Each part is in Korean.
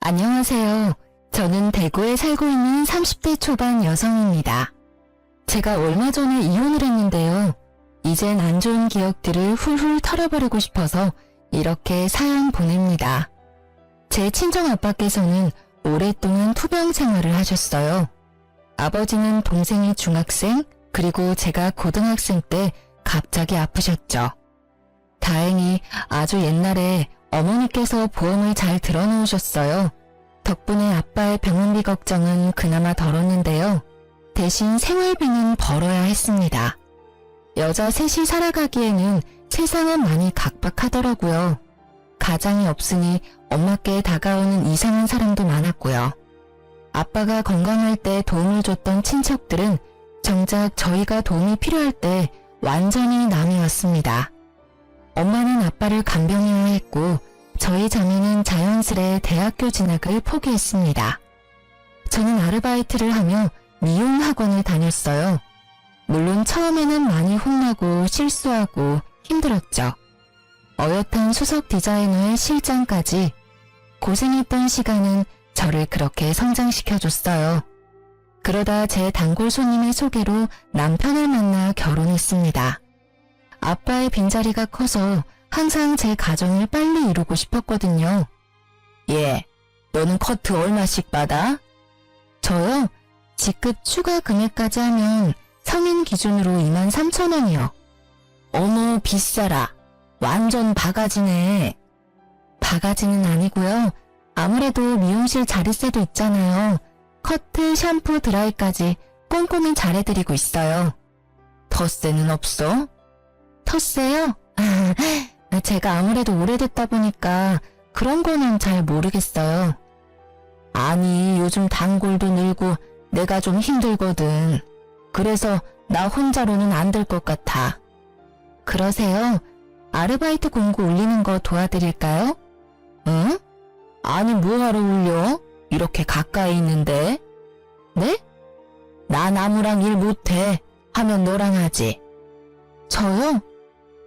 안녕하세요. 저는 대구에 살고 있는 30대 초반 여성입니다. 제가 얼마 전에 이혼을 했는데요. 이젠 안 좋은 기억들을 훌훌 털어버리고 싶어서 이렇게 사연 보냅니다. 제 친정 아빠께서는 오랫동안 투병 생활을 하셨어요. 아버지는 동생이 중학생, 그리고 제가 고등학생 때 갑자기 아프셨죠. 다행히 아주 옛날에 어머니께서 보험을 잘 들어놓으셨어요. 덕분에 아빠의 병원비 걱정은 그나마 덜었는데요. 대신 생활비는 벌어야 했습니다. 여자 셋이 살아가기에는 세상은 많이 각박하더라고요. 가장이 없으니 엄마께 다가오는 이상한 사람도 많았고요. 아빠가 건강할 때 도움을 줬던 친척들은 정작 저희가 도움이 필요할 때 완전히 남이 왔습니다. 엄마는 아빠를 간병해야 했고 저희 자매는 자연스레 대학교 진학을 포기했습니다. 저는 아르바이트를 하며 미용 학원을 다녔어요. 물론 처음에는 많이 혼나고 실수하고 힘들었죠. 어엿한 수석 디자이너의 실장까지 고생했던 시간은 저를 그렇게 성장시켜줬어요. 그러다 제 단골 손님의 소개로 남편을 만나 결혼했습니다. 아빠의 빈자리가 커서 항상 제 가정을 빨리 이루고 싶었거든요. 예, 너는 커트 얼마씩 받아? 저요? 직급 추가 금액까지 하면 성인 기준으로 23,000원이요. 어머, 비싸라. 완전 바가지네. 바가지는 아니고요. 아무래도 미용실 자릿세도 있잖아요. 커트, 샴푸, 드라이까지 꼼꼼히 잘해드리고 있어요. 덧세는 없어? 덧세요? 제가 아무래도 오래됐다 보니까 그런 거는 잘 모르겠어요. 아니, 요즘 단골도 늘고 내가 좀 힘들거든. 그래서 나 혼자로는 안 될 것 같아. 그러세요? 아르바이트 공고 올리는 거 도와드릴까요? 응? 아니, 뭐하러 올려? 이렇게 가까이 있는데. 네? 난 아무랑 일 못해. 하면 너랑 하지. 저요?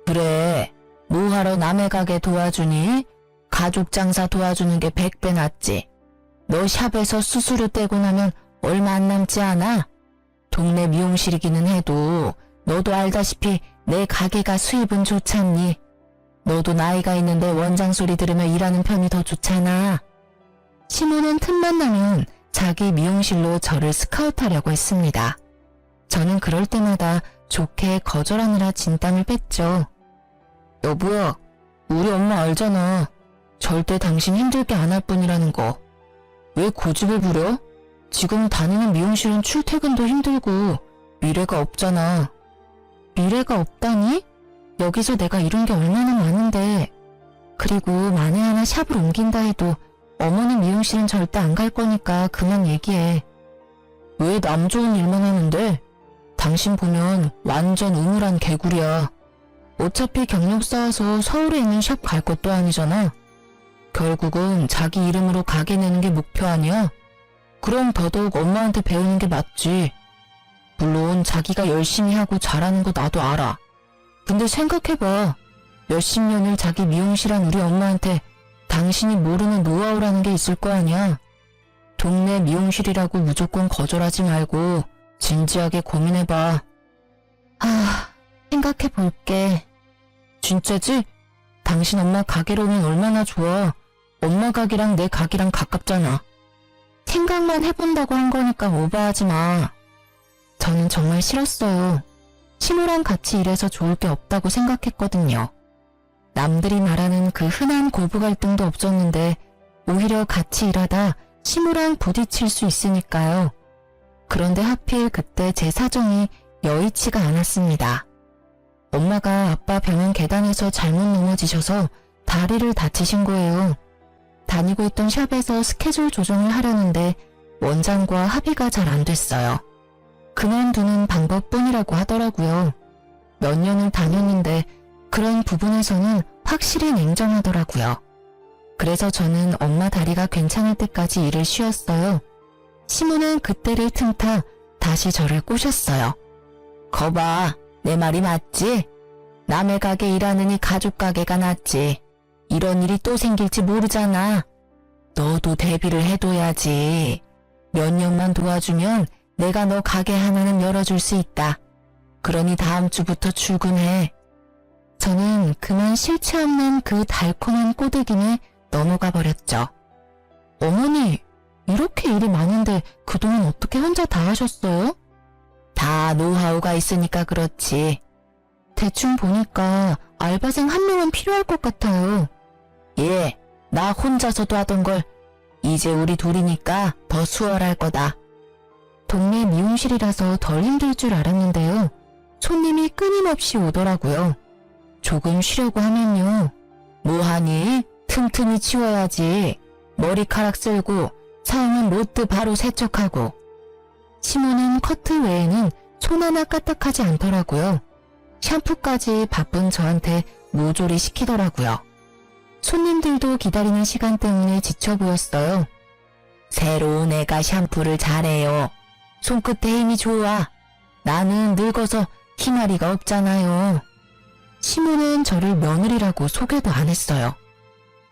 그래. 뭐하러 남의 가게 도와주니? 가족 장사 도와주는 게 100배 낫지. 너 샵에서 수수료 떼고 나면 얼마 안 남지 않아? 동네 미용실이기는 해도 너도 알다시피 내 가게가 수입은 좋잖니. 너도 나이가 있는데 원장 소리 들으며 일하는 편이 더 좋잖아. 시모는 틈만 나면 자기 미용실로 저를 스카우트하려고 했습니다. 저는 그럴 때마다 좋게 거절하느라 진땀을 뺐죠. 여보야, 우리 엄마 알잖아. 절대 당신 힘들게 안 할 뿐이라는 거. 왜 고집을 부려? 지금 다니는 미용실은 출퇴근도 힘들고 미래가 없잖아. 미래가 없다니? 여기서 내가 이룬 게 얼마나 많은데. 그리고 만에 하나 샵을 옮긴다 해도 어머니 미용실은 절대 안 갈 거니까 그만 얘기해. 왜 남 좋은 일만 하는데? 당신 보면 완전 우물한 개구리야. 어차피 경력 쌓아서 서울에 있는 샵 갈 것도 아니잖아. 결국은 자기 이름으로 가게 내는 게 목표 아니야? 그럼 더더욱 엄마한테 배우는 게 맞지. 물론 자기가 열심히 하고 잘하는 거 나도 알아. 근데 생각해봐. 몇십 년을 자기 미용실한 우리 엄마한테 당신이 모르는 노하우라는 게 있을 거 아니야. 동네 미용실이라고 무조건 거절하지 말고 진지하게 고민해봐. 생각해볼게. 진짜지? 당신 엄마 가게로 오면 얼마나 좋아. 엄마 가게랑 내 가게랑 가깝잖아. 생각만 해본다고 한 거니까 오버하지 마. 저는 정말 싫었어요. 시모랑 같이 일해서 좋을 게 없다고 생각했거든요. 남들이 말하는 그 흔한 고부 갈등도 없었는데 오히려 같이 일하다 시모랑 부딪힐 수 있으니까요. 그런데 하필 그때 제 사정이 여의치가 않았습니다. 엄마가 아빠 병원 계단에서 잘못 넘어지셔서 다리를 다치신 거예요. 다니고 있던 샵에서 스케줄 조정을 하려는데 원장과 합의가 잘 안 됐어요. 그만두는 방법뿐이라고 하더라고요. 몇 년을 다녔는데 그런 부분에서는 확실히 냉정하더라고요. 그래서 저는 엄마 다리가 괜찮을 때까지 일을 쉬었어요. 시모는 그때를 틈타 다시 저를 꼬셨어요. 거봐, 내 말이 맞지? 남의 가게 일하느니 가족 가게가 낫지. 이런 일이 또 생길지 모르잖아. 너도 대비를 해둬야지. 몇 년만 도와주면 내가 너 가게 하나는 열어줄 수 있다. 그러니 다음 주부터 출근해. 저는 그만 싫지 않는 그 달콤한 꼬드김에 넘어가 버렸죠. 어머니, 이렇게 일이 많은데 그동안 어떻게 혼자 다 하셨어요? 다 노하우가 있으니까 그렇지. 대충 보니까 알바생 한 명은 필요할 것 같아요. 예, 나 혼자서도 하던 걸 이제 우리 둘이니까 더 수월할 거다. 동네 미용실이라서 덜 힘들 줄 알았는데요. 손님이 끊임없이 오더라고요. 조금 쉬려고 하면요. 뭐하니? 틈틈이 치워야지. 머리카락 쓸고 사용은 로트 바로 세척하고. 시모는 커트 외에는 손 하나 까딱하지 않더라고요. 샴푸까지 바쁜 저한테 모조리 시키더라고요. 손님들도 기다리는 시간 때문에 지쳐 보였어요. 새로운 애가 샴푸를 잘해요. 손끝에 힘이 좋아. 나는 늙어서 희마리가 없잖아요. 시모는 저를 며느리라고 소개도 안 했어요.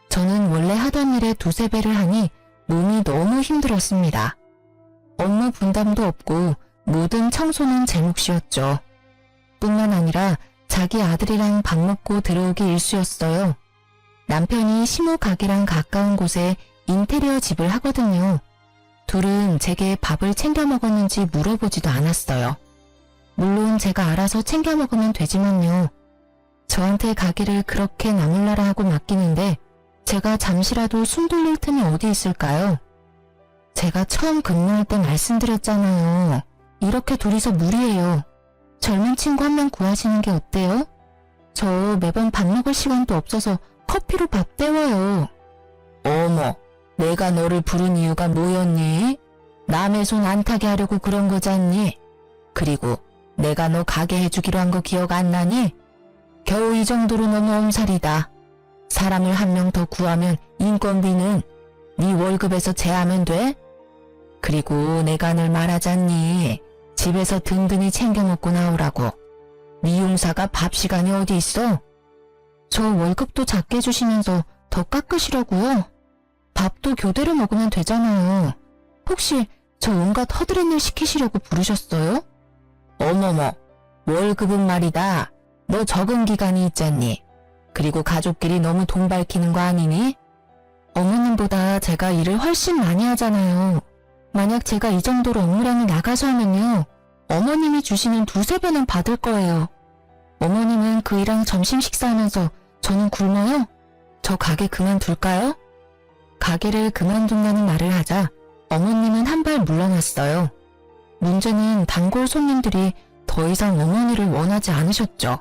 저는 원래 하던 일에 두세 배를 하니 몸이 너무 힘들었습니다. 업무 분담도 없고 모든 청소는 제 몫이었죠. 뿐만 아니라 자기 아들이랑 밥 먹고 들어오기 일쑤였어요. 남편이 시모 가게랑 가까운 곳에 인테리어 집을 하거든요. 둘은 제게 밥을 챙겨 먹었는지 물어보지도 않았어요. 물론 제가 알아서 챙겨 먹으면 되지만요. 저한테 가게를 그렇게 나몰라라 하고 맡기는데 제가 잠시라도 숨 돌릴 틈이 어디 있을까요? 제가 처음 근무할 때 말씀드렸잖아요. 이렇게 둘이서 무리해요. 젊은 친구 한 명 구하시는 게 어때요? 저 매번 밥 먹을 시간도 없어서 커피로 밥 때워요. 어머, 내가 너를 부른 이유가 뭐였니? 남의 손 안 타게 하려고 그런 거잖니? 그리고 내가 너 가게 해주기로 한 거 기억 안 나니? 겨우 이 정도로 너무 엄살이다. 사람을 한 명 더 구하면 인건비는 네 월급에서 제하면 돼? 그리고 내가 늘 말하잖니. 집에서 든든히 챙겨 먹고 나오라고. 미용사가 밥 시간이 어디 있어? 저 월급도 작게 주시면서 더 깎으시려고요? 밥도 교대로 먹으면 되잖아요. 혹시 저 온갖 허드렛 일 시키시려고 부르셨어요? 어머머, 월급은 말이다. 너 적응 기간이 있잖니. 그리고 가족끼리 너무 돈 밝히는 거 아니니? 어머님보다 제가 일을 훨씬 많이 하잖아요. 만약 제가 이 정도로 업무량이 나가서 하면요. 어머님이 주시는 두세 배는 받을 거예요. 어머님은 그 일랑 점심 식사하면서 저는 굶어요? 저 가게 그만둘까요? 가게를 그만둔다는 말을 하자 어머님은 한 발 물러났어요. 문제는 단골 손님들이 더 이상 어머니를 원하지 않으셨죠.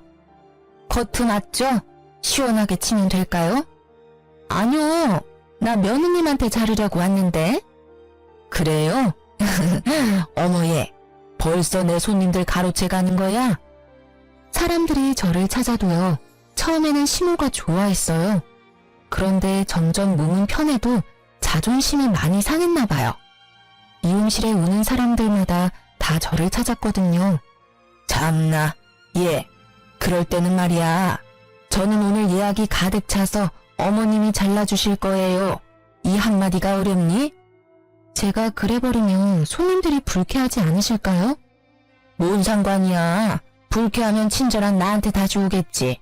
커트 맞죠? 시원하게 치면 될까요? 아니요. 나 며느님한테 자르려고 왔는데. 그래요? 어머 얘, 벌써 내 손님들 가로채 가는 거야? 사람들이 저를 찾아도요. 처음에는 시모가 좋아했어요. 그런데 점점 몸은 편해도 자존심이 많이 상했나 봐요. 미용실에 오는 사람들마다 다 저를 찾았거든요. 참나, 예, 그럴 때는 말이야. 저는 오늘 예약이 가득 차서 어머님이 잘라주실 거예요. 이 한마디가 어렵니? 제가 그래버리면 손님들이 불쾌하지 않으실까요? 뭔 상관이야. 불쾌하면 친절한 나한테 다시 오겠지.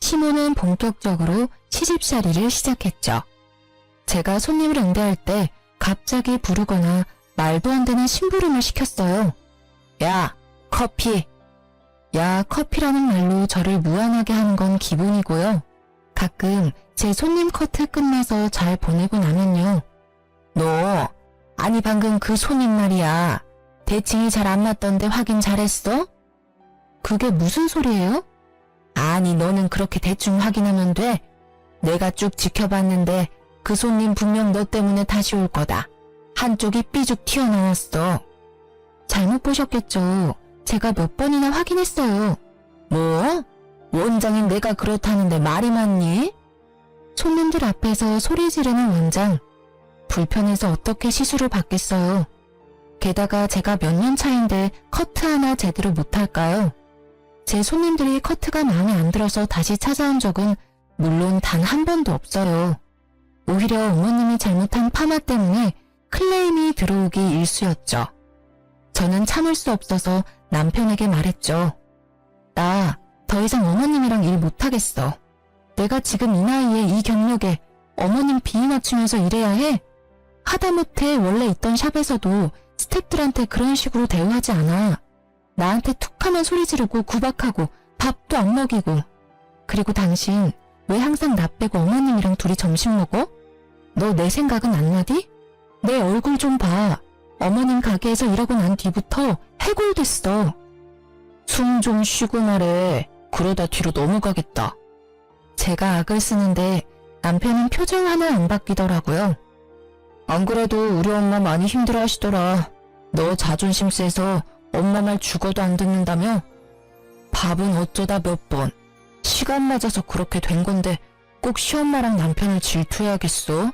시모는 본격적으로 시집살이를 시작했죠. 제가 손님을 응대할 때 갑자기 부르거나 말도 안 되는 심부름을 시켰어요. 야, 커피. 야, 커피라는 말로 저를 무안하게 하는 건 기본이고요. 가끔 제 손님 커트 끝나서 잘 보내고 나면요. 너, 아니 방금 그 손님 말이야. 대칭이 잘 안 맞던데 확인 잘했어? 그게 무슨 소리예요? 아니 너는 그렇게 대충 확인하면 돼? 내가 쭉 지켜봤는데 그 손님 분명 너 때문에 다시 올 거다. 한쪽이 삐죽 튀어나왔어. 잘못 보셨겠죠. 제가 몇 번이나 확인했어요. 뭐? 원장인 내가 그렇다는데 말이 맞니? 손님들 앞에서 소리 지르는 원장. 불편해서 어떻게 시술을 받겠어요. 게다가 제가 몇 년 차인데 커트 하나 제대로 못할까요? 제 손님들이 커트가 마음에 안 들어서 다시 찾아온 적은 물론 단 한 번도 없어요. 오히려 어머님이 잘못한 파마 때문에 클레임이 들어오기 일쑤였죠. 저는 참을 수 없어서 남편에게 말했죠. 나 더 이상 어머님이랑 일 못하겠어. 내가 지금 이 나이에 이 경력에 어머님 비위 맞추면서 일해야 해? 하다못해 원래 있던 샵에서도 스태프들한테 그런 식으로 대우하지 않아. 나한테 툭하면 소리 지르고 구박하고 밥도 안 먹이고. 그리고 당신 왜 항상 나 빼고 어머님이랑 둘이 점심 먹어? 너 내 생각은 안 나디? 내 얼굴 좀 봐. 어머님 가게에서 일하고 난 뒤부터 해골됐어. 숨 좀 쉬고 말해. 그러다 뒤로 넘어가겠다. 제가 악을 쓰는데 남편은 표정 하나 안 바뀌더라고요. 안 그래도 우리 엄마 많이 힘들어 하시더라. 너 자존심 세서 엄마 말 죽어도 안 듣는다며? 밥은 어쩌다 몇 번. 시간 맞아서 그렇게 된 건데 꼭 시엄마랑 남편을 질투해야겠어?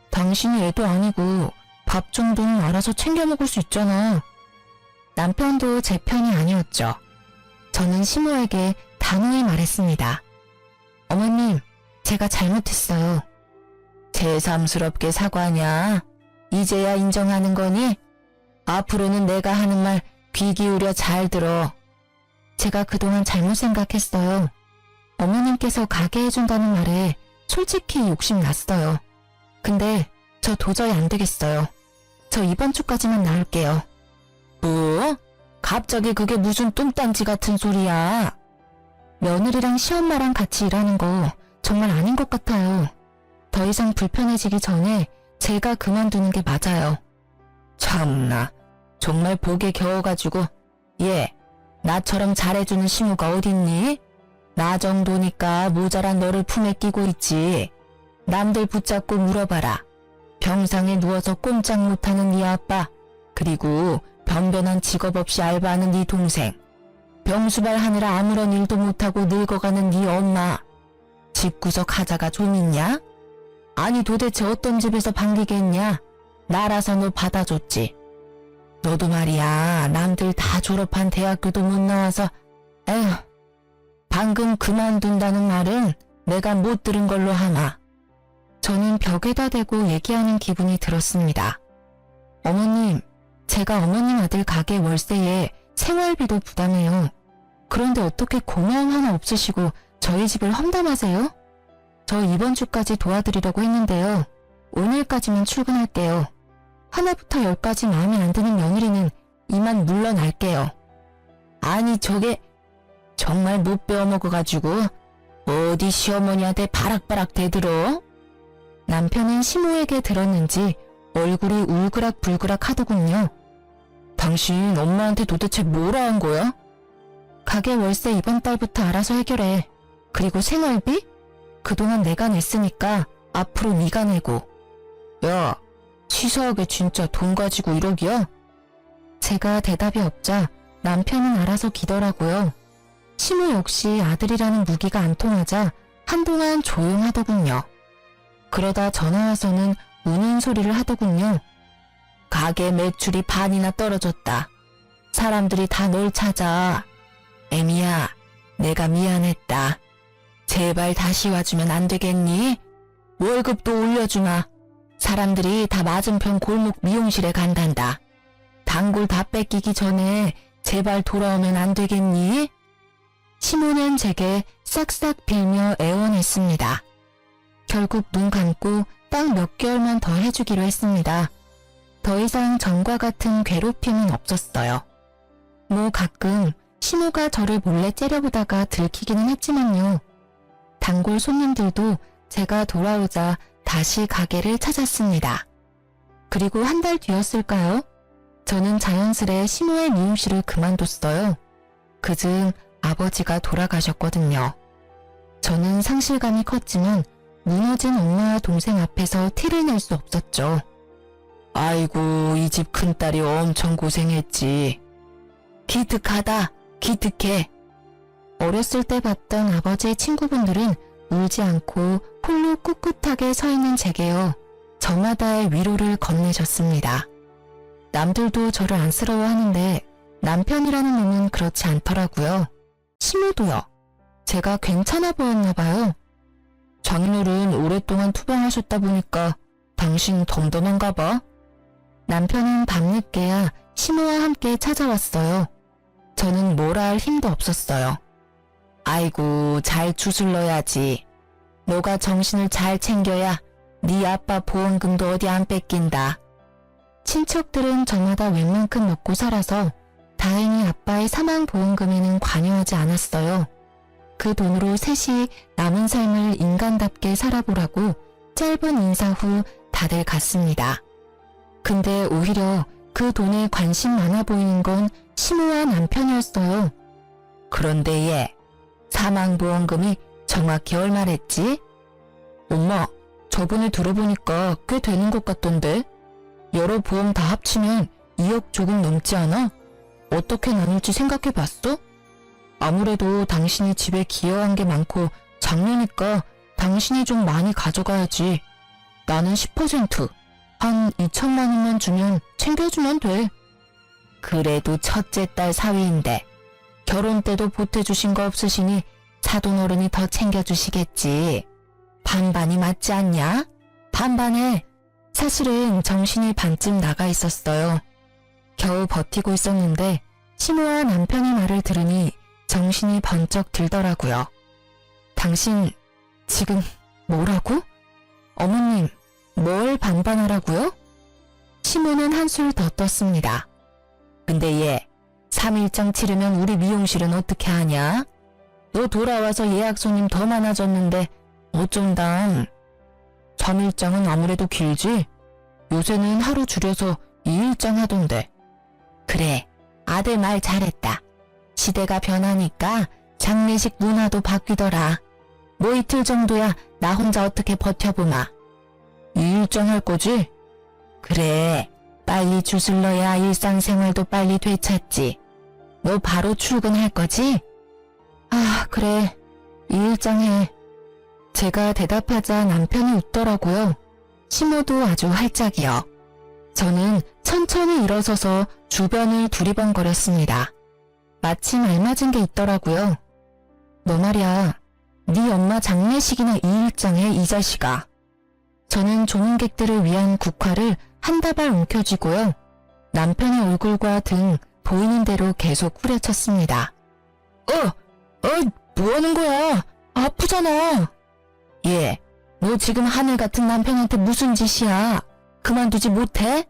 당신이 애도 아니고 밥 정도는 알아서 챙겨 먹을 수 있잖아. 남편도 제 편이 아니었죠. 저는 시모에게 단호히 말했습니다. 어머님, 제가 잘못했어요. 새삼스럽게 사과냐? 이제야 인정하는 거니? 앞으로는 내가 하는 말 귀 기울여 잘 들어. 제가 그동안 잘못 생각했어요. 어머님께서 가게 해준다는 말에 솔직히 욕심났어요. 근데 저 도저히 안 되겠어요. 저 이번 주까지만 나올게요. 뭐? 갑자기 그게 무슨 뚱딴지 같은 소리야? 며느리랑 시엄마랑 같이 일하는 거 정말 아닌 것 같아요. 더 이상 불편해지기 전에 제가 그만두는 게 맞아요. 참나, 정말 복에 겨워가지고. 얘, 나처럼 잘해주는 시무가 어딨니? 나 정도니까 모자란 너를 품에 끼고 있지. 남들 붙잡고 물어봐라. 병상에 누워서 꼼짝 못하는 네 아빠, 그리고 변변한 직업 없이 알바하는 네 동생, 병수발 하느라 아무런 일도 못하고 늙어가는 네 엄마. 집구석 하자가 좀 있냐? 아니 도대체 어떤 집에서 반기겠냐? 나라서 너 받아줬지. 너도 말이야, 남들 다 졸업한 대학교도 못 나와서. 에휴, 방금 그만둔다는 말은 내가 못 들은 걸로 하마. 저는 벽에다 대고 얘기하는 기분이 들었습니다. 어머님, 제가 어머님 아들 가게 월세에 생활비도 부담해요. 그런데 어떻게 고마움 하나 없으시고 저희 집을 험담하세요? 저 이번 주까지 도와드리려고 했는데요. 오늘까지만 출근할게요. 하나부터 10까지 마음에 안 드는 며느리는 이만 물러날게요. 아니 저게 정말 못 배워먹어가지고 어디 시어머니한테 바락바락 대들어? 남편은 시모에게 들었는지 얼굴이 울그락불그락 하더군요. 당신 엄마한테 도대체 뭐라 한 거야? 가게 월세 이번 달부터 알아서 해결해. 그리고 생활비? 그동안 내가 냈으니까 앞으로 네가 내고. 야, 치사하게 진짜 돈 가지고 1억이야? 제가 대답이 없자 남편은 알아서 기더라고요. 시모 역시 아들이라는 무기가 안 통하자 한동안 조용하더군요. 그러다 전화 와서는 우는 소리를 하더군요. 가게 매출이 반이나 떨어졌다. 사람들이 다 널 찾아. 애미야, 내가 미안했다. 제발 다시 와주면 안 되겠니? 월급도 올려주마. 사람들이 다 맞은편 골목 미용실에 간단다. 단골 다 뺏기기 전에 제발 돌아오면 안 되겠니? 시모는 제게 싹싹 빌며 애원했습니다. 결국 눈 감고 딱 몇 개월만 더 해주기로 했습니다. 더 이상 전과 같은 괴롭힘은 없었어요. 뭐 가끔 시모가 저를 몰래 째려보다가 들키기는 했지만요. 단골 손님들도 제가 돌아오자 다시 가게를 찾았습니다. 그리고 한 달 뒤였을까요? 저는 자연스레 시모의 미용실을 그만뒀어요. 그중 아버지가 돌아가셨거든요. 저는 상실감이 컸지만 무너진 엄마와 동생 앞에서 티를 낼 수 없었죠. 아이고, 이 집 큰딸이 엄청 고생했지. 기특하다, 기특해. 어렸을 때 봤던 아버지의 친구분들은 울지 않고 홀로 꿋꿋하게 서 있는 제게요. 저마다의 위로를 건네셨습니다. 남들도 저를 안쓰러워하는데 남편이라는 놈은 그렇지 않더라고요. 시모도요. 제가 괜찮아 보였나 봐요. 장인어른 오랫동안 투병하셨다 보니까 당신 덤덤한가 봐. 남편은 밤늦게야 시모와 함께 찾아왔어요. 저는 뭐라 할 힘도 없었어요. 아이고, 잘 주술러야지. 너가 정신을 잘 챙겨야 네 아빠 보험금도 어디 안 뺏긴다. 친척들은 저마다 웬만큼 먹고 살아서 다행히 아빠의 사망보험금에는 관여하지 않았어요. 그 돈으로 셋이 남은 삶을 인간답게 살아보라고 짧은 인사 후 다들 갔습니다. 근데 오히려 그 돈에 관심 많아 보이는 건 시모와 남편이었어요. 그런데 얘, 사망보험금이 정확히 얼마랬지? 엄마, 저번에 들어보니까 꽤 되는 것 같던데. 여러 보험 다 합치면 2억 조금 넘지 않아? 어떻게 나눌지 생각해봤어? 아무래도 당신이 집에 기여한 게 많고 장래니까 당신이 좀 많이 가져가야지. 나는 10%, 한 2천만 원만 주면 챙겨주면 돼. 그래도 첫째 딸 사위인데 결혼 때도 보태주신 거 없으시니 사돈어른이 더 챙겨주시겠지. 반반이 맞지 않냐? 반반에. 사실은 정신이 반쯤 나가 있었어요. 겨우 버티고 있었는데 시모와 남편의 말을 들으니 정신이 번쩍 들더라고요. 당신 지금 뭐라고? 어머님, 뭘 반반하라고요? 시모는 한술 더 떴습니다. 근데 얘, 3일장 치르면 우리 미용실은 어떻게 하냐? 너 돌아와서 예약 손님 더 많아졌는데 어쩐담. 3일장은 아무래도 길지? 요새는 하루 줄여서 2일장 하던데. 그래, 아들 말 잘했다. 시대가 변하니까 장례식 문화도 바뀌더라. 뭐 이틀 정도야 나 혼자 어떻게 버텨보마. 2일장 할 거지? 그래, 빨리 주술러야 일상생활도 빨리 되찾지. 너 바로 출근할 거지? 아, 그래. 2일장 해. 제가 대답하자 남편이 웃더라고요. 시모도 아주 활짝이요. 저는 천천히 일어서서 주변을 두리번거렸습니다. 마침 알맞은 게 있더라고요. 너 말이야, 네 엄마 장례식이나 2일장에 이 자식아. 저는 조문객들을 위한 국화를 한 다발 움켜쥐고요. 남편의 얼굴과 등 보이는 대로 계속 후려쳤습니다. 뭐하는 거야? 아프잖아. 얘, 너 지금 하늘 같은 남편한테 무슨 짓이야? 그만두지 못해?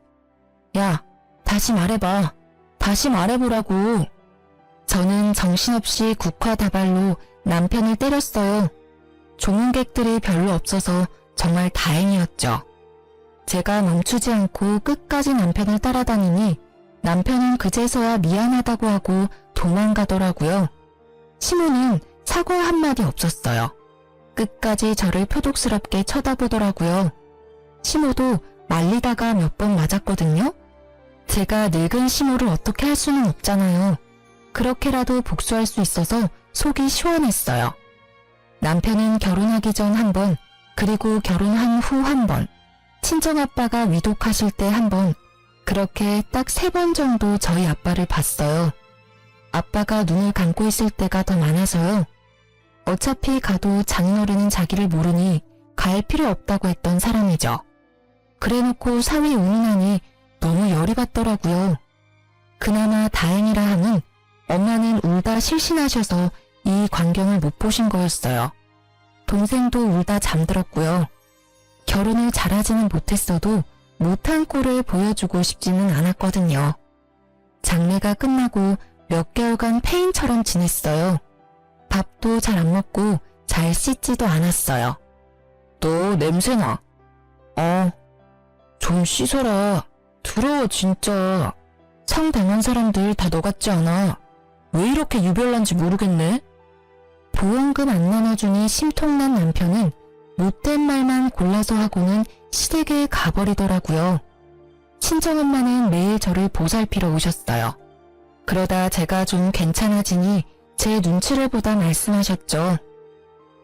야, 다시 말해봐. 다시 말해보라고. 저는 정신없이 국화 다발로 남편을 때렸어요. 조문객들이 별로 없어서 정말 다행이었죠. 제가 멈추지 않고 끝까지 남편을 따라다니니 남편은 그제서야 미안하다고 하고 도망가더라고요. 시모는 사과 한마디 없었어요. 끝까지 저를 표독스럽게 쳐다보더라고요. 시모도 말리다가 몇 번 맞았거든요. 제가 늙은 시모를 어떻게 할 수는 없잖아요. 그렇게라도 복수할 수 있어서 속이 시원했어요. 남편은 결혼하기 전 한 번, 그리고 결혼한 후 한 번, 친정아빠가 위독하실 때 한 번, 그렇게 딱 3번 정도 저희 아빠를 봤어요. 아빠가 눈을 감고 있을 때가 더 많아서요. 어차피 가도 장인어른은 자기를 모르니 갈 필요 없다고 했던 사람이죠. 그래놓고 사위 운운하니 너무 열이 받더라고요. 그나마 다행이라 함은 엄마는 울다 실신하셔서 이 광경을 못 보신 거였어요. 동생도 울다 잠들었고요. 결혼을 잘하지는 못했어도 못한 꼴을 보여주고 싶지는 않았거든요. 장례가 끝나고 몇 개월간 폐인처럼 지냈어요. 밥도 잘 안 먹고 잘 씻지도 않았어요. 너 냄새나. 좀 씻어라. 더러워 진짜. 성당한 사람들 다 너 같지 않아. 왜 이렇게 유별난지 모르겠네. 보험금 안 나눠주니 심통난 남편은 못된 말만 골라서 하고는 시댁에 가버리더라고요. 친정엄마는 매일 저를 보살피러 오셨어요. 그러다 제가 좀 괜찮아지니 제 눈치를 보다 말씀하셨죠.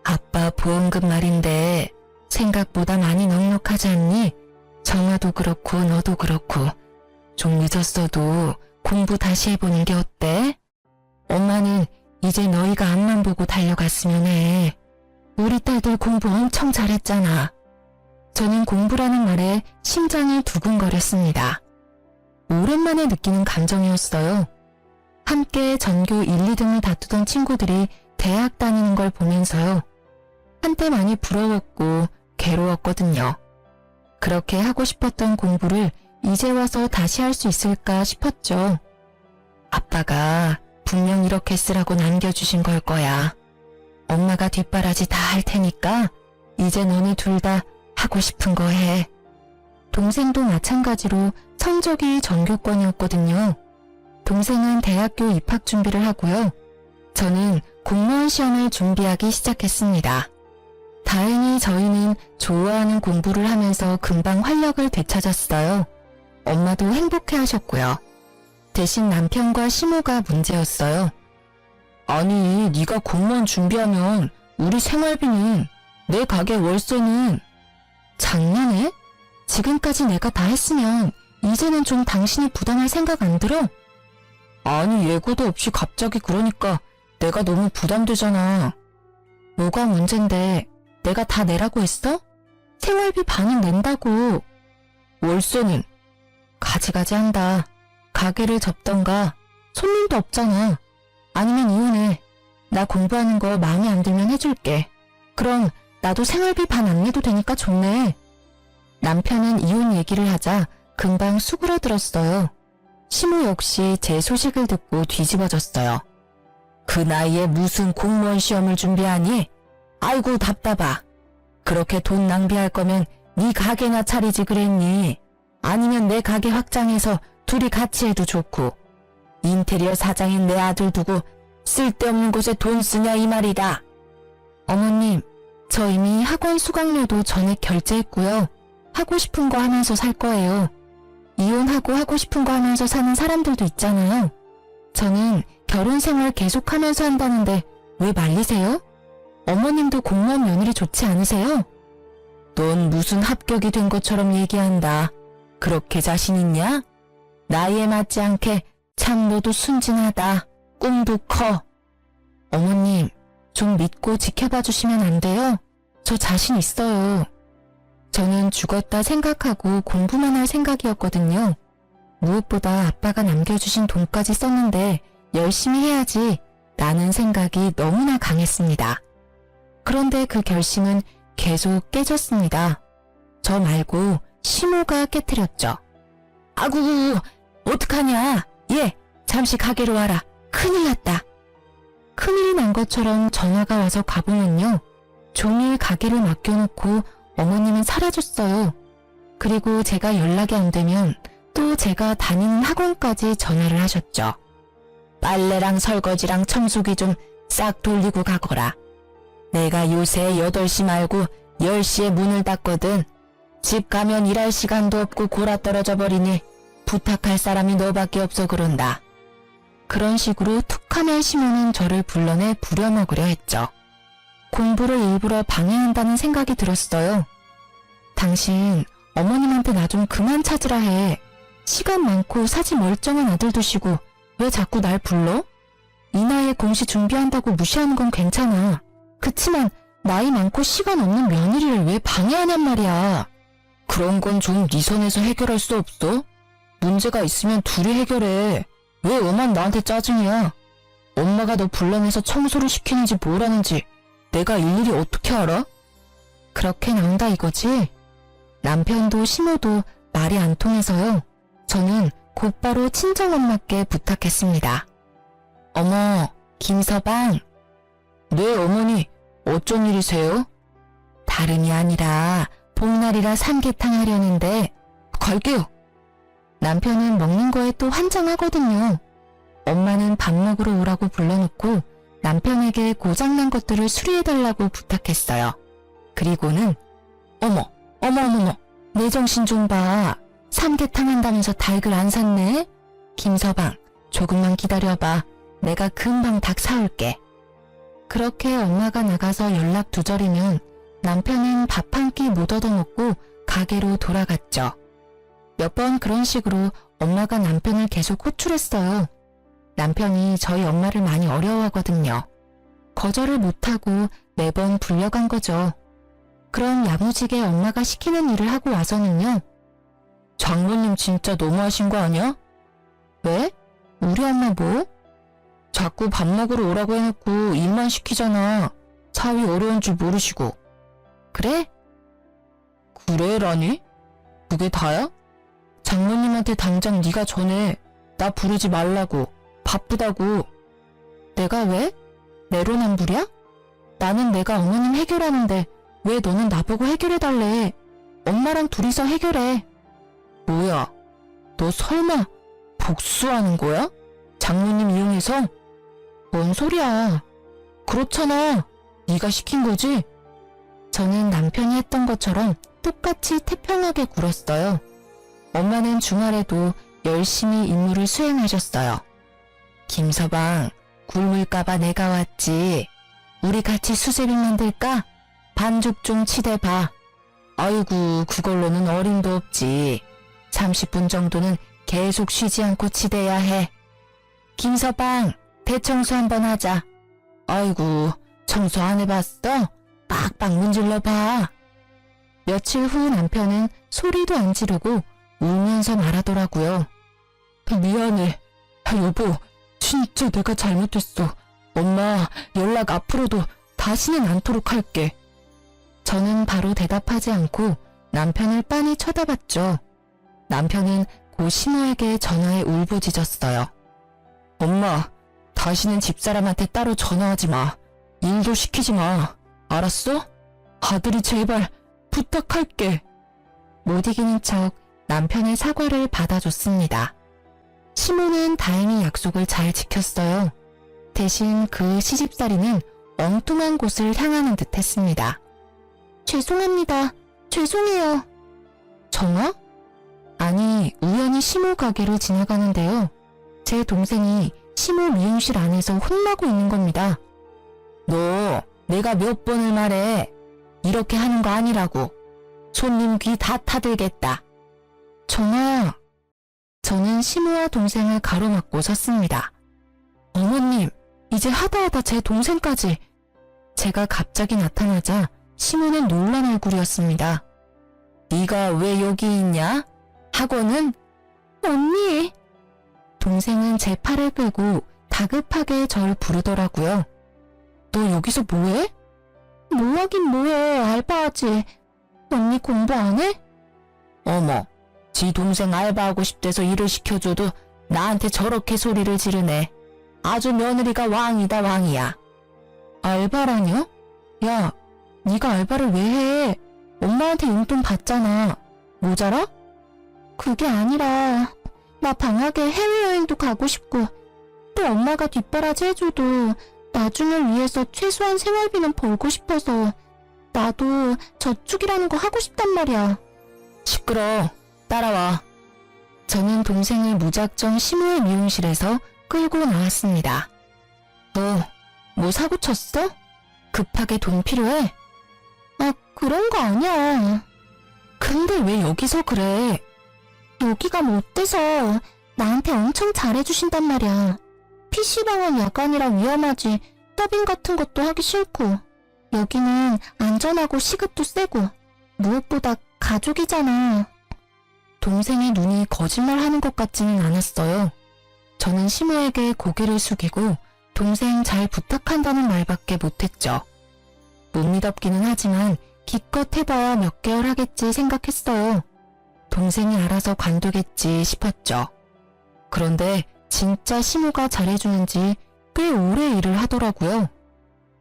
아빠 보험금 말인데 생각보다 많이 넉넉하지 않니? 정아도 그렇고 너도 그렇고 좀 늦었어도 공부 다시 해보는 게 어때? 엄마는 이제 너희가 앞만 보고 달려갔으면 해. 우리 딸들 공부 엄청 잘했잖아. 저는 공부라는 말에 심장이 두근거렸습니다. 오랜만에 느끼는 감정이었어요. 함께 전교 1, 2등을 다투던 친구들이 대학 다니는 걸 보면서요. 한때 많이 부러웠고 괴로웠거든요. 그렇게 하고 싶었던 공부를 이제 와서 다시 할 수 있을까 싶었죠. 아빠가 분명 이렇게 쓰라고 남겨주신 걸 거야. 엄마가 뒷바라지 다 할 테니까 이제 너네 둘 다 하고 싶은 거 해. 동생도 마찬가지로 성적이 전교권이었거든요. 동생은 대학교 입학 준비를 하고요. 저는 공무원 시험을 준비하기 시작했습니다. 다행히 저희는 좋아하는 공부를 하면서 금방 활력을 되찾았어요. 엄마도 행복해 하셨고요. 대신 남편과 시모가 문제였어요. 아니, 네가 공무원 준비하면 우리 생활비는, 내 가게 월세는. 작년에? 지금까지 내가 다 했으면 이제는 좀 당신이 부담할 생각 안 들어? 아니, 예고도 없이 갑자기 그러니까 내가 너무 부담되잖아. 뭐가 문젠데 내가 다 내라고 했어? 생활비 반은 낸다고. 월세는? 가지가지 한다. 가게를 접던가. 손님도 없잖아. 아니면 이혼해. 나 공부하는 거 마음에 안 들면 해줄게. 그럼 나도 생활비 반 안 내도 되니까 좋네. 남편은 이혼 얘기를 하자 금방 수그러들었어요. 시모 역시 제 소식을 듣고 뒤집어졌어요. 그 나이에 무슨 공무원 시험을 준비하니? 아이고 답답하. 그렇게 돈 낭비할 거면 네 가게나 차리지 그랬니? 아니면 내 가게 확장해서 둘이 같이 해도 좋고. 인테리어 사장인 내 아들 두고 쓸데없는 곳에 돈 쓰냐 이 말이다. 어머님, 저 이미 학원 수강료도 전액 결제했고요. 하고 싶은 거 하면서 살 거예요. 이혼하고 하고 싶은 거 하면서 사는 사람들도 있잖아요. 저는 결혼 생활 계속하면서 한다는데 왜 말리세요? 어머님도 공무원 며느리 좋지 않으세요? 넌 무슨 합격이 된 것처럼 얘기한다. 그렇게 자신 있냐? 나이에 맞지 않게 참 너도 순진하다. 꿈도 커. 어머님, 좀 믿고 지켜봐 주시면 안 돼요? 저 자신 있어요. 저는 죽었다 생각하고 공부만 할 생각이었거든요. 무엇보다 아빠가 남겨주신 돈까지 썼는데 열심히 해야지 라는 생각이 너무나 강했습니다. 그런데 그 결심은 계속 깨졌습니다. 저 말고 시모가 깨트렸죠. 아구, 어떡하냐? 얘, 잠시 가게로 와라. 큰일 났다. 큰일이 난 것처럼 전화가 와서 가보면요. 종일 가게를 맡겨놓고 어머님은 사라졌어요. 그리고 제가 연락이 안 되면 또 제가 다니는 학원까지 전화를 하셨죠. 빨래랑 설거지랑 청소기 좀 싹 돌리고 가거라. 내가 요새 8시 말고 10시에 문을 닫거든. 집 가면 일할 시간도 없고 골아 떨어져 버리니 부탁할 사람이 너밖에 없어 그런다. 그런 식으로 툭하면 시모는 저를 불러내 부려먹으려 했죠. 공부를 일부러 방해한다는 생각이 들었어요. 당신 어머님한테 나 좀 그만 찾으라 해. 시간 많고 사지 멀쩡한 아들 두시고 왜 자꾸 날 불러? 이 나이에 공시 준비한다고 무시하는 건 괜찮아. 그치만 나이 많고 시간 없는 며느리를 왜 방해하냔 말이야. 그런 건 좀 네 선에서 해결할 수 없어? 문제가 있으면 둘이 해결해. 왜 엄만 나한테 짜증이야? 엄마가 너 불러내서 청소를 시키는지 뭘 하는지 내가 일일이 어떻게 알아? 그렇게 나온다 이거지? 남편도 시모도 말이 안 통해서요. 저는 곧바로 친정엄마께 부탁했습니다. 어머, 김서방. 네, 어머니. 어쩐 일이세요? 다름이 아니라 복날이라 삼계탕 하려는데 갈게요. 남편은 먹는 거에 또 환장하거든요. 엄마는 밥 먹으러 오라고 불러놓고 남편에게 고장난 것들을 수리해달라고 부탁했어요. 그리고는 어머, 내 정신 좀 봐. 삼계탕 한다면서 닭을 안 샀네? 김서방, 조금만 기다려봐. 내가 금방 닭 사올게. 그렇게 엄마가 나가서 연락 두절이면 남편은 밥 한 끼 못 얻어먹고 가게로 돌아갔죠. 몇 번 그런 식으로 엄마가 남편을 계속 호출했어요. 남편이 저희 엄마를 많이 어려워하거든요. 거절을 못하고 매번 불려간 거죠. 그럼 야무지게 엄마가 시키는 일을 하고 와서는요. 장모님 진짜 너무하신 거 아니야? 왜? 우리 엄마 뭐? 자꾸 밥 먹으러 오라고 해놓고 일만 시키잖아. 사위 어려운 줄 모르시고. 그래? 그래라니? 그게 다야? 장모님한테 당장 네가 전해. 나 부르지 말라고. 바쁘다고. 내가 왜? 내로남불이야? 나는 내가 어머님 해결하는데 왜 너는 나보고 해결해달래. 엄마랑 둘이서 해결해. 뭐야? 너 설마 복수하는 거야? 장모님 이용해서? 뭔 소리야. 그렇잖아. 네가 시킨 거지? 저는 남편이 했던 것처럼 똑같이 태평하게 굴었어요. 엄마는 주말에도 열심히 임무를 수행하셨어요. 김서방, 굶을까봐 내가 왔지. 우리 같이 수제비 만들까? 반죽 좀 치대봐. 아이고, 그걸로는 어림도 없지. 30분 정도는 계속 쉬지 않고 치대야 해. 김서방, 대청소 한번 하자. 아이고, 청소 안 해봤어? 빡빡 문질러봐. 며칠 후 남편은 소리도 안 지르고 울면서 말하더라고요. 미안해. 여보, 진짜 내가 잘못했어. 엄마, 연락 앞으로도 다시는 않도록 할게. 저는 바로 대답하지 않고 남편을 빤히 쳐다봤죠. 남편은 고 신우에게 전화해 울부짖었어요. 엄마, 다시는 집사람한테 따로 전화하지 마. 일도 시키지 마. 알았어? 아들이 제발 부탁할게. 못 이기는 척 남편의 사과를 받아줬습니다. 시모는 다행히 약속을 잘 지켰어요. 대신 그 시집살이는 엉뚱한 곳을 향하는 듯 했습니다. 죄송합니다. 죄송해요. 정아? 아니, 우연히 시모 가게를 지나가는데요. 제 동생이 시모 미용실 안에서 혼나고 있는 겁니다. 너, 내가 몇 번을 말해. 이렇게 하는 거 아니라고. 손님 귀 다 타들겠다. 정아. 저는 시모와 동생을 가로막고 섰습니다. 어머님, 이제 하다하다 제 동생까지. 제가 갑자기 나타나자 시모는 놀란 얼굴이었습니다. 네가 왜 여기 있냐? 학원은? 언니. 동생은 제 팔을 끌고 다급하게 절 부르더라고요. 너 여기서 뭐해? 뭐하긴 뭐해, 알바하지. 언니 공부 안 해? 어머, 지 동생 알바하고 싶대서 일을 시켜줘도 나한테 저렇게 소리를 지르네. 아주 며느리가 왕이다, 왕이야. 알바라뇨? 야, 네가 알바를 왜 해? 엄마한테 용돈 받잖아. 모자라? 그게 아니라 나 방학에 해외여행도 가고 싶고 또 엄마가 뒷바라지 해줘도 나중을 위해서 최소한 생활비는 벌고 싶어서 나도 저축이라는 거 하고 싶단 말이야. 시끄러. 따라와. 저는 동생을 무작정 시모의 미용실에서 끌고 나왔습니다. 너 뭐 사고 쳤어? 급하게 돈 필요해? 아, 그런 거 아니야. 근데 왜 여기서 그래? 여기가 못 돼서 나한테 엄청 잘해주신단 말이야. PC방은 야간이라 위험하지 더빙 같은 것도 하기 싫고 여기는 안전하고 시급도 세고 무엇보다 가족이잖아. 동생의 눈이 거짓말하는 것 같지는 않았어요. 저는 시모에게 고개를 숙이고 동생 잘 부탁한다는 말밖에 못했죠. 못 믿었기는 하지만 기껏 해봐야 몇 개월 하겠지 생각했어요. 동생이 알아서 관두겠지 싶었죠. 그런데 진짜 시모가 잘해주는지 꽤 오래 일을 하더라고요.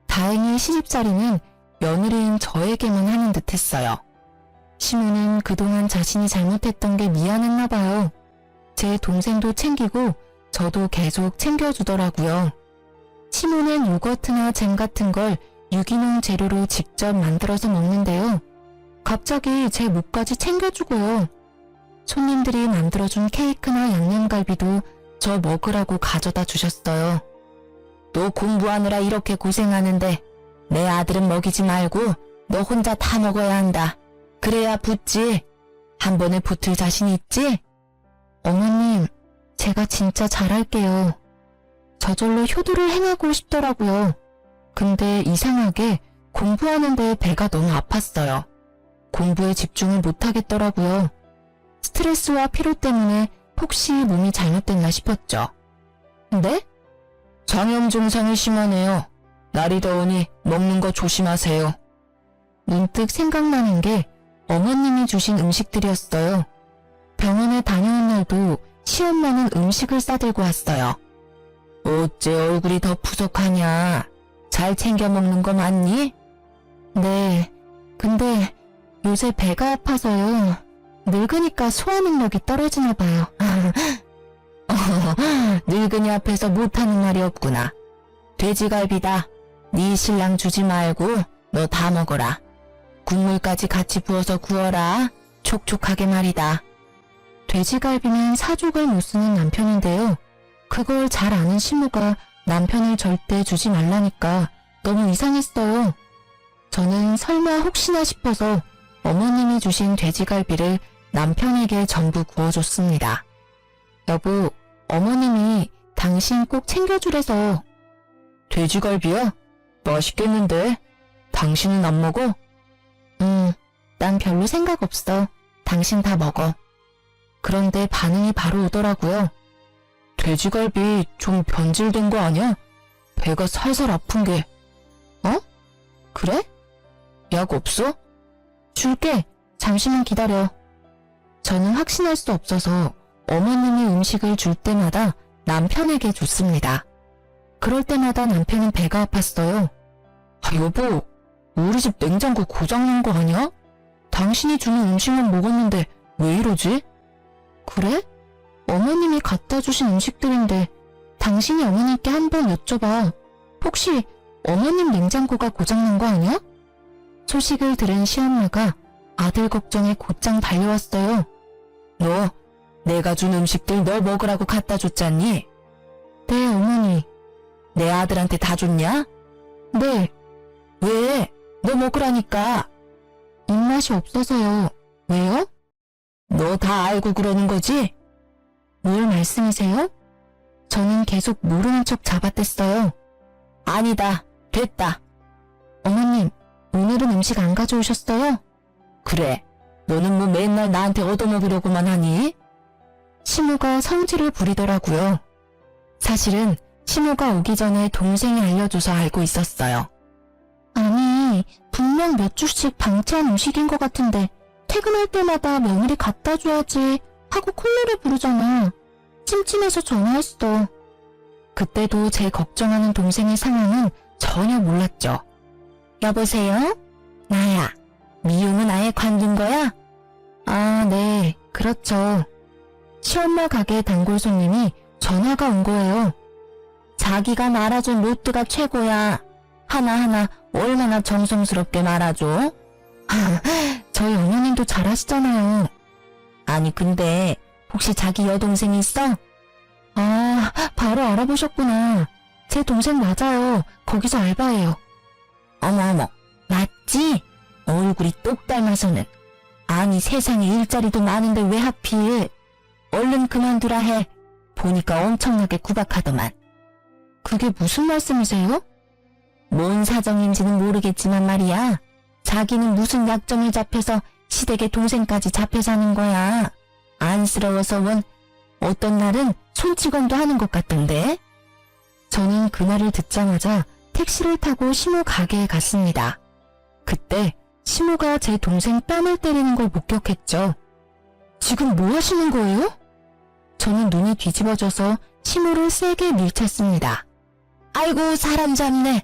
다행히 시집살이는 며느리인 저에게만 하는 듯 했어요. 시모는 그동안 자신이 잘못했던 게 미안했나 봐요. 제 동생도 챙기고 저도 계속 챙겨주더라고요. 시모는 요거트나 잼 같은 걸 유기농 재료로 직접 만들어서 먹는데요. 갑자기 제 목까지 챙겨주고요. 손님들이 만들어준 케이크나 양념갈비도 저 먹으라고 가져다 주셨어요. 너 공부하느라 이렇게 고생하는데 내 아들은 먹이지 말고 너 혼자 다 먹어야 한다. 그래야 붙지. 한 번에 붙을 자신 있지? 어머님, 제가 진짜 잘할게요. 저절로 효도를 행하고 싶더라고요. 근데 이상하게 공부하는데 배가 너무 아팠어요. 공부에 집중을 못하겠더라고요. 스트레스와 피로 때문에 혹시 몸이 잘못됐나 싶었죠. 네? 장염 증상이 심하네요. 날이 더우니 먹는 거 조심하세요. 문득 생각나는 게 어머님이 주신 음식들이었어요. 병원에 다녀온 날도 시엄마는 음식을 싸들고 왔어요. 어째 얼굴이 더 푸석하냐? 잘 챙겨 먹는 거 맞니? 네, 근데 요새 배가 아파서요. 늙으니까 소화 능력이 떨어지나 봐요. 늙은이 앞에서 못하는 말이 없구나. 돼지갈비다. 네 신랑 주지 말고 너 다 먹어라. 국물까지 같이 부어서 구워라. 촉촉하게 말이다. 돼지갈비는 사족을 못 쓰는 남편인데요. 그걸 잘 아는 시모가 남편을 절대 주지 말라니까 너무 이상했어요. 저는 설마 혹시나 싶어서 어머님이 주신 돼지갈비를 남편에게 전부 구워줬습니다. 여보, 어머님이 당신 꼭 챙겨주래서. 돼지갈비야? 맛있겠는데? 당신은 안 먹어? 난 별로 생각 없어. 당신 다 먹어. 그런데 반응이 바로 오더라고요. 돼지갈비 좀 변질된 거 아니야? 배가 살살 아픈 게. 어? 그래? 약 없어? 줄게. 잠시만 기다려. 저는 확신할 수 없어서 어머님이 음식을 줄 때마다 남편에게 줬습니다. 그럴 때마다 남편은 배가 아팠어요. 여보, 우리 집 냉장고 고장난 거 아니야? 당신이 주는 음식만 먹었는데 왜 이러지? 그래? 어머님이 갖다 주신 음식들인데 당신이 어머님께 한번 여쭤봐. 혹시 어머님 냉장고가 고장난 거 아니야? 소식을 들은 시엄마가 아들 걱정에 곧장 달려왔어요. 너 내가 준 음식들 너 먹으라고 갖다 줬잖니? 네, 어머니. 내 아들한테 다 줬냐? 네. 왜? 너 먹으라니까. 입맛이 없어서요. 왜요? 너 다 알고 그러는 거지? 뭘 말씀이세요? 저는 계속 모르는 척 잡아댔어요. 아니다. 됐다. 어머님, 오늘은 음식 안 가져오셨어요? 그래. 너는 뭐 맨날 나한테 얻어먹으려고만 하니? 시모가 성질을 부리더라고요. 사실은 시모가 오기 전에 동생이 알려줘서 알고 있었어요. 아니, 분명 몇 주씩 방치한 음식인 것 같은데 퇴근할 때마다 며느리 갖다 줘야지 하고 콧노래 부르잖아. 찜찜해서 전화했어. 그때도 제 걱정하는 동생의 상황은 전혀 몰랐죠. 여보세요? 나야. 미용은 아예 관둔 거야? 아, 네, 그렇죠. 시엄마 가게 단골 손님이 전화가 온 거예요. 자기가 말아준 로또가 최고야. 하나하나 얼마나 정성스럽게 말아줘? 저희 어머님도 잘하시잖아요. 아니 근데 혹시 자기 여동생이 있어? 아, 바로 알아보셨구나. 제 동생 맞아요. 거기서 알바해요. 어머어머, 맞지? 얼굴이 똑 닮아서는. 아니 세상에 일자리도 많은데 왜 하필. 얼른 그만두라 해. 보니까 엄청나게 구박하더만. 그게 무슨 말씀이세요? 뭔 사정인지는 모르겠지만 말이야. 자기는 무슨 약점을 잡혀서 시댁의 동생까지 잡혀 사는 거야. 안쓰러워서 원 어떤 날은 손찌검도 하는 것 같던데. 저는 그날을 듣자마자 택시를 타고 시모 가게에 갔습니다. 그때 시모가 제 동생 뺨을 때리는 걸 목격했죠. 지금 뭐 하시는 거예요? 저는 눈이 뒤집어져서 시모를 세게 밀쳤습니다. 아이고 사람 잡네.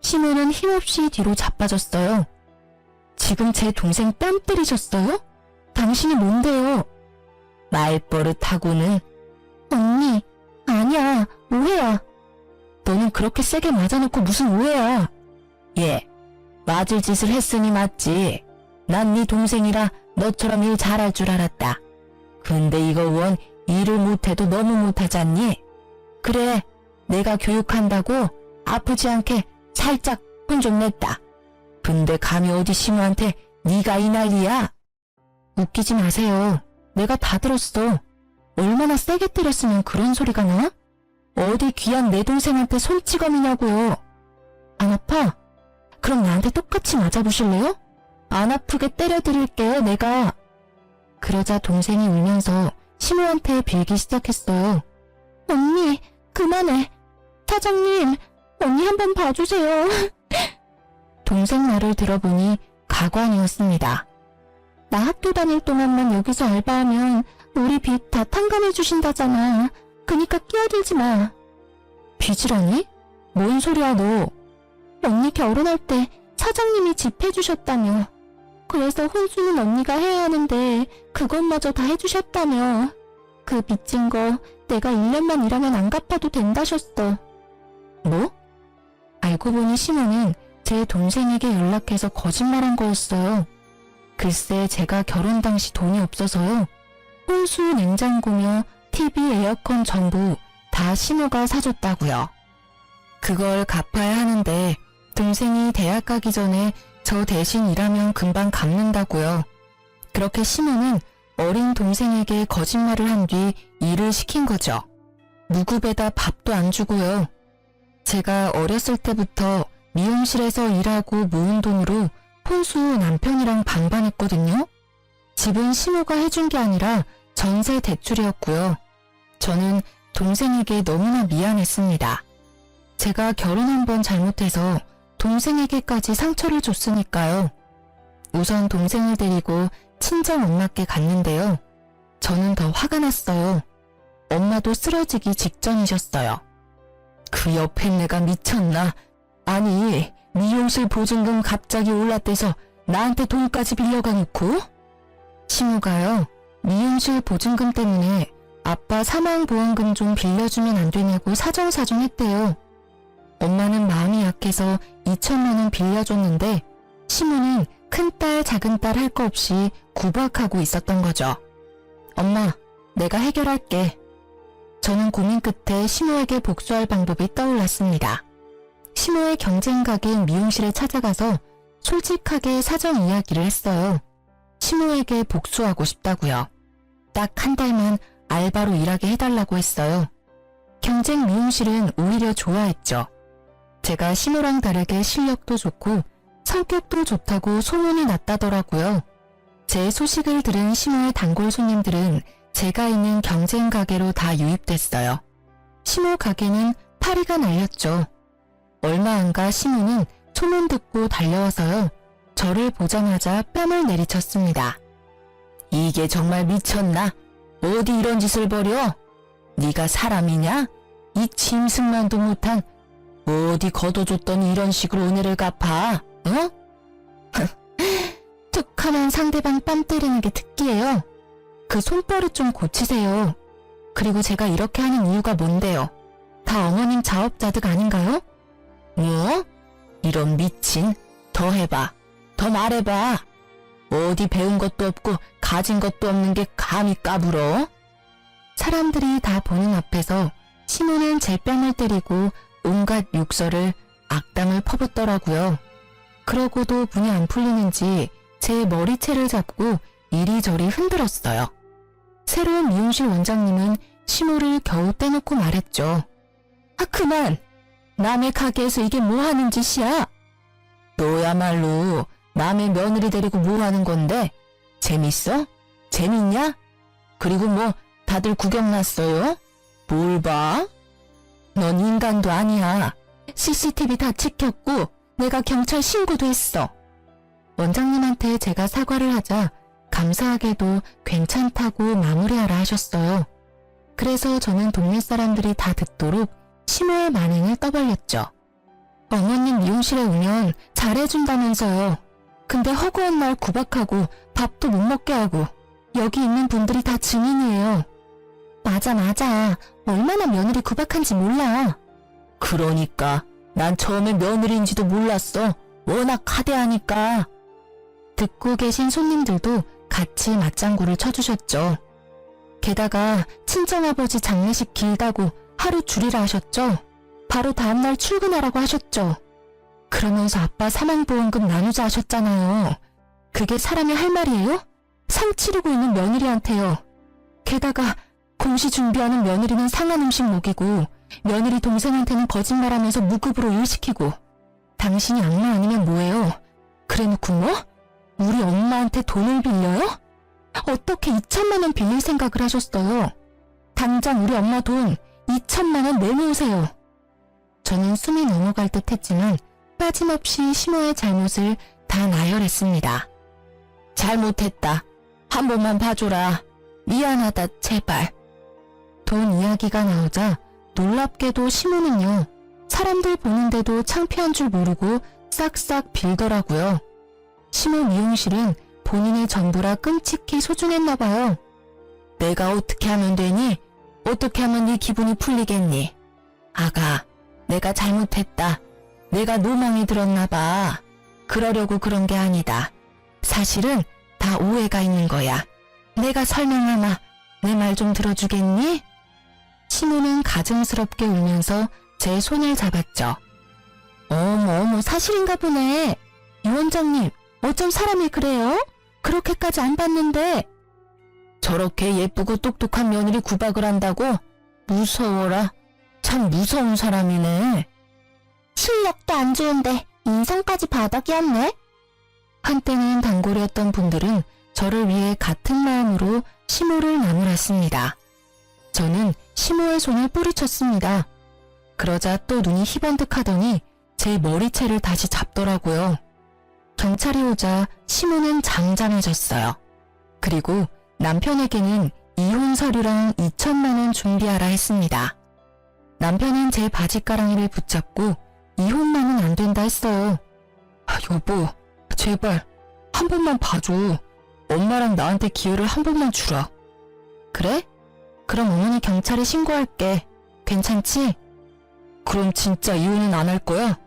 시모는 힘없이 뒤로 자빠졌어요. 지금 제 동생 뺨 때리셨어요? 당신이 뭔데요? 말버릇하고는. 언니, 아니야, 오해야. 너는 그렇게 세게 맞아놓고 무슨 오해야. 예, 맞을 짓을 했으니 맞지. 난 네 동생이라 너처럼 일 잘할 줄 알았다. 근데 이거 원 일을 못해도 너무 못하잖니? 그래, 내가 교육한다고 아프지 않게 살짝 혼 좀 냈다. 근데 감히 어디 시모한테 네가 이 난리야? 웃기지 마세요. 내가 다 들었어. 얼마나 세게 때렸으면 그런 소리가 나? 어디 귀한 내 동생한테 손찌검이냐고요. 안 아파? 그럼 나한테 똑같이 맞아보실래요? 안 아프게 때려드릴게요, 내가. 그러자 동생이 울면서 시모한테 빌기 시작했어요. 언니, 그만해. 사장님, 언니 한번 봐주세요. 동생 말을 들어보니 가관이었습니다. 나 학교 다닐 동안만 여기서 알바하면 우리 빚 다 탕감해 주신다잖아. 그니까 끼어들지 마. 빚이라니? 뭔 소리야 너? 언니 결혼할 때 사장님이 집 해주셨다며. 그래서 혼수는 언니가 해야 하는데 그것마저 다 해주셨다며. 그 빚진 거 내가 1년만 일하면 안 갚아도 된다셨어. 뭐? 알고 보니 시모는 제 동생에게 연락해서 거짓말한 거였어요. 글쎄 제가 결혼 당시 돈이 없어서요. 혼수, 냉장고며 TV, 에어컨 전부 다 시모가 사줬다고요. 그걸 갚아야 하는데 동생이 대학 가기 전에 저 대신 일하면 금방 갚는다고요. 그렇게 시모는 어린 동생에게 거짓말을 한 뒤 일을 시킨 거죠. 무급에다 밥도 안 주고요. 제가 어렸을 때부터 미용실에서 일하고 모은 돈으로 혼수 남편이랑 반반했거든요. 집은 시모가 해준 게 아니라 전세 대출이었고요. 저는 동생에게 너무나 미안했습니다. 제가 결혼 한 번 잘못해서 동생에게까지 상처를 줬으니까요. 우선 동생을 데리고 친정 엄마께 갔는데요. 저는 더 화가 났어요. 엄마도 쓰러지기 직전이셨어요. 그 옆에 내가 미쳤나? 아니, 미용실 보증금 갑자기 올랐대서 나한테 돈까지 빌려가 놓고? 시모가요, 미용실 보증금 때문에 아빠 사망보험금 좀 빌려주면 안 되냐고 사정사정했대요. 엄마는 마음이 약해서 2천만 원 빌려줬는데 시모는 큰딸 작은딸 할 거 없이 구박하고 있었던 거죠. 엄마, 내가 해결할게. 저는 고민 끝에 시모에게 복수할 방법이 떠올랐습니다. 시모의 경쟁 가게인 미용실에 찾아가서 솔직하게 사정 이야기를 했어요. 시모에게 복수하고 싶다고요. 딱 한 달만 알바로 일하게 해달라고 했어요. 경쟁 미용실은 오히려 좋아했죠. 제가 시모랑 다르게 실력도 좋고 성격도 좋다고 소문이 났다더라고요. 제 소식을 들은 시모의 단골 손님들은 제가 있는 경쟁 가게로 다 유입됐어요. 시모 가게는 파리가 날렸죠. 얼마 안 가 시모는 소문 듣고 달려와서요. 저를 보자마자 뺨을 내리쳤습니다. 이게 정말 미쳤나? 어디 이런 짓을 벌여? 네가 사람이냐? 이 짐승만도 못한 어디 걷어줬더니 이런 식으로 은혜를 갚아? 어? 툭하면 상대방 뺨 때리는 게 특기예요. 그 손버릇 좀 고치세요. 그리고 제가 이렇게 하는 이유가 뭔데요? 다 어머님 자업자득 아닌가요? 뭐? 이런 미친. 더 해봐. 더 말해봐. 어디 배운 것도 없고 가진 것도 없는 게 감히 까불어? 사람들이 다 보는 앞에서 시모는 제 뺨을 때리고 온갖 욕설을 악담을 퍼붓더라고요. 그러고도 분이 안 풀리는지 제 머리채를 잡고 이리저리 흔들었어요. 새로운 미용실 원장님은 시모를 겨우 떼놓고 말했죠. 아, 그만! 남의 가게에서 이게 뭐 하는 짓이야? 너야말로 남의 며느리 데리고 뭐 하는 건데? 재밌어? 재밌냐? 그리고 뭐 다들 구경 났어요? 뭘 봐? 넌 인간도 아니야. CCTV 다 찍혔고 내가 경찰 신고도 했어. 원장님한테 제가 사과를 하자 감사하게도 괜찮다고 마무리하라 하셨어요. 그래서 저는 동네 사람들이 다 듣도록 시모의 만행을 떠벌렸죠. 어머님 미용실에 오면 잘해준다면서요. 근데 허구한 날 구박하고 밥도 못 먹게 하고 여기 있는 분들이 다 증인이에요. 맞아. 얼마나 며느리 구박한지 몰라. 그러니까 난 처음에 며느리인지도 몰랐어. 워낙 하대하니까. 듣고 계신 손님들도 같이 맞장구를 쳐주셨죠. 게다가 친정아버지 장례식 길다고 하루 줄이라 하셨죠. 바로 다음날 출근하라고 하셨죠. 그러면서 아빠 사망보험금 나누자 하셨잖아요. 그게 사람이 할 말이에요? 상 치르고 있는 며느리한테요. 게다가 공시 준비하는 며느리는 상한 음식 먹이고 며느리 동생한테는 거짓말하면서 무급으로 일 시키고 당신이 악마 아니면 뭐예요? 그래놓고 뭐? 우리 엄마한테 돈을 빌려요? 어떻게 2천만 원 빌릴 생각을 하셨어요? 당장 우리 엄마 돈 2천만 원 내놓으세요. 저는 숨이 넘어갈 듯 했지만 빠짐없이 시모의 잘못을 다 나열했습니다. 잘못했다. 한 번만 봐줘라. 미안하다, 제발. 돈 이야기가 나오자 놀랍게도 시모는요, 사람들 보는데도 창피한 줄 모르고 싹싹 빌더라고요. 시모 미용실은 본인의 전부라 끔찍히 소중했나 봐요. 내가 어떻게 하면 되니? 어떻게 하면 네 기분이 풀리겠니? 아가, 내가 잘못했다. 내가 노망이 들었나 봐. 그러려고 그런 게 아니다. 사실은 다 오해가 있는 거야. 내가 설명하마. 내 말 좀 들어주겠니? 시모는 가증스럽게 울면서 제 손을 잡았죠. 어머, 사실인가 보네. 이 원장님, 어쩜 사람이 그래요? 그렇게까지 안 봤는데. 저렇게 예쁘고 똑똑한 며느리 구박을 한다고? 무서워라. 참 무서운 사람이네. 실력도 안 좋은데 인성까지 바닥이었네. 한때는 단골이었던 분들은 저를 위해 같은 마음으로 시모를 나무랐습니다. 저는 시모의 손을 뿌리쳤습니다. 그러자 또 눈이 희번득하더니 제 머리채를 다시 잡더라고요. 경찰이 오자 시모는 잠잠해졌어요. 그리고 남편에게는 이혼 서류랑 2천만 원 준비하라 했습니다. 남편은 제 바지가랑이를 붙잡고 이혼만은 안 된다 했어요. 여보, 제발 한 번만 봐줘. 엄마랑 나한테 기회를 한 번만 주라. 그래? 그럼 어머니 경찰에 신고할게. 괜찮지? 그럼 진짜 이혼은 안 할 거야?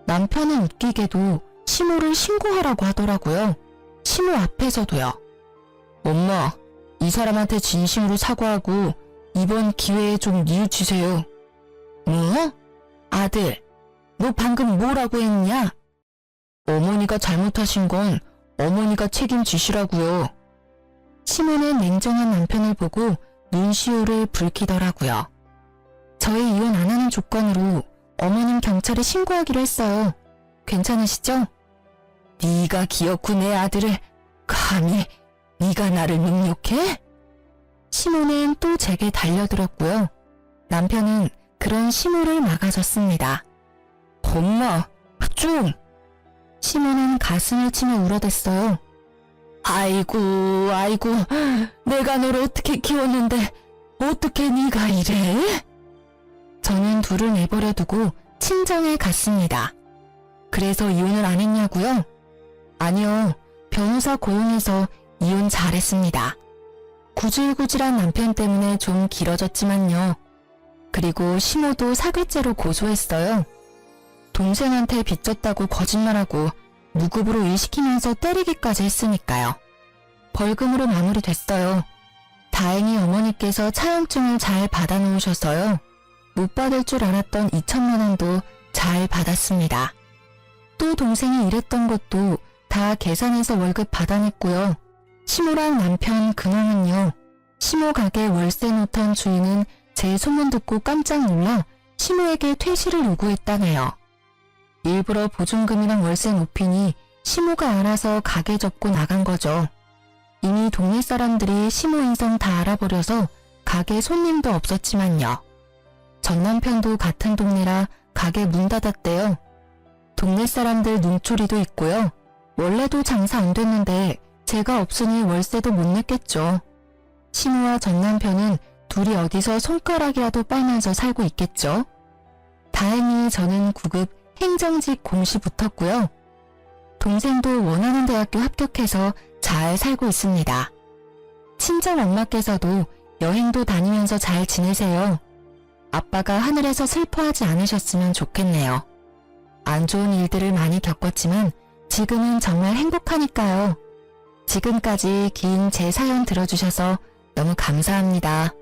남편은 웃기게도 시모를 신고하라고 하더라고요. 시모 앞에서도요. 엄마, 이 사람한테 진심으로 사과하고 이번 기회에 좀 뉘우치세요. 뭐? 아들, 너 방금 뭐라고 했냐? 어머니가 잘못하신 건 어머니가 책임지시라고요. 시모는 냉정한 남편을 보고 눈시울을 붉히더라고요. 저희 이혼 안 하는 조건으로 어머님 경찰에 신고하기로 했어요. 괜찮으시죠? 네가 기어코 내 아들을 감히 네가 나를 능욕해? 시모는 또 제게 달려들었고요. 남편은 그런 시모를 막아섰습니다. 엄마, 좀! 시모는 가슴을 치며 울어댔어요. 아이고, 내가 너를 어떻게 키웠는데 어떻게 네가 이래? 저는 둘을 내버려 두고 친정에 갔습니다. 그래서 이혼을 안 했냐고요? 아니요, 변호사 고용해서 이혼 잘했습니다. 구질구질한 남편 때문에 좀 길어졌지만요. 그리고 시모도 사기죄로 고소했어요. 동생한테 빚졌다고 거짓말하고 무급으로 일시키면서 때리기까지 했으니까요. 벌금으로 마무리됐어요. 다행히 어머니께서 차용증을 잘 받아놓으셔서요. 못 받을 줄 알았던 2천만 원도 잘 받았습니다. 또 동생이 일했던 것도 다 계산해서 월급 받아냈고요. 시모랑 남편 근황은요. 시모 가게 월세 놓던 주인은 제 소문 듣고 깜짝 놀라 시모에게 퇴실을 요구했다네요. 일부러 보증금이랑 월세 높이니 시모가 알아서 가게 접고 나간 거죠. 이미 동네 사람들이 시모 인성 다 알아버려서 가게 손님도 없었지만요. 전 남편도 같은 동네라 가게 문 닫았대요. 동네 사람들 눈초리도 있고요. 원래도 장사 안 됐는데 제가 없으니 월세도 못 냈겠죠. 시모와 전 남편은 둘이 어디서 손가락이라도 빨면서 살고 있겠죠. 다행히 저는 9급 행정직 공시 붙었고요. 동생도 원하는 대학교 합격해서 잘 살고 있습니다. 친정 엄마께서도 여행도 다니면서 잘 지내세요. 아빠가 하늘에서 슬퍼하지 않으셨으면 좋겠네요. 안 좋은 일들을 많이 겪었지만 지금은 정말 행복하니까요. 지금까지 긴 제 사연 들어주셔서 너무 감사합니다.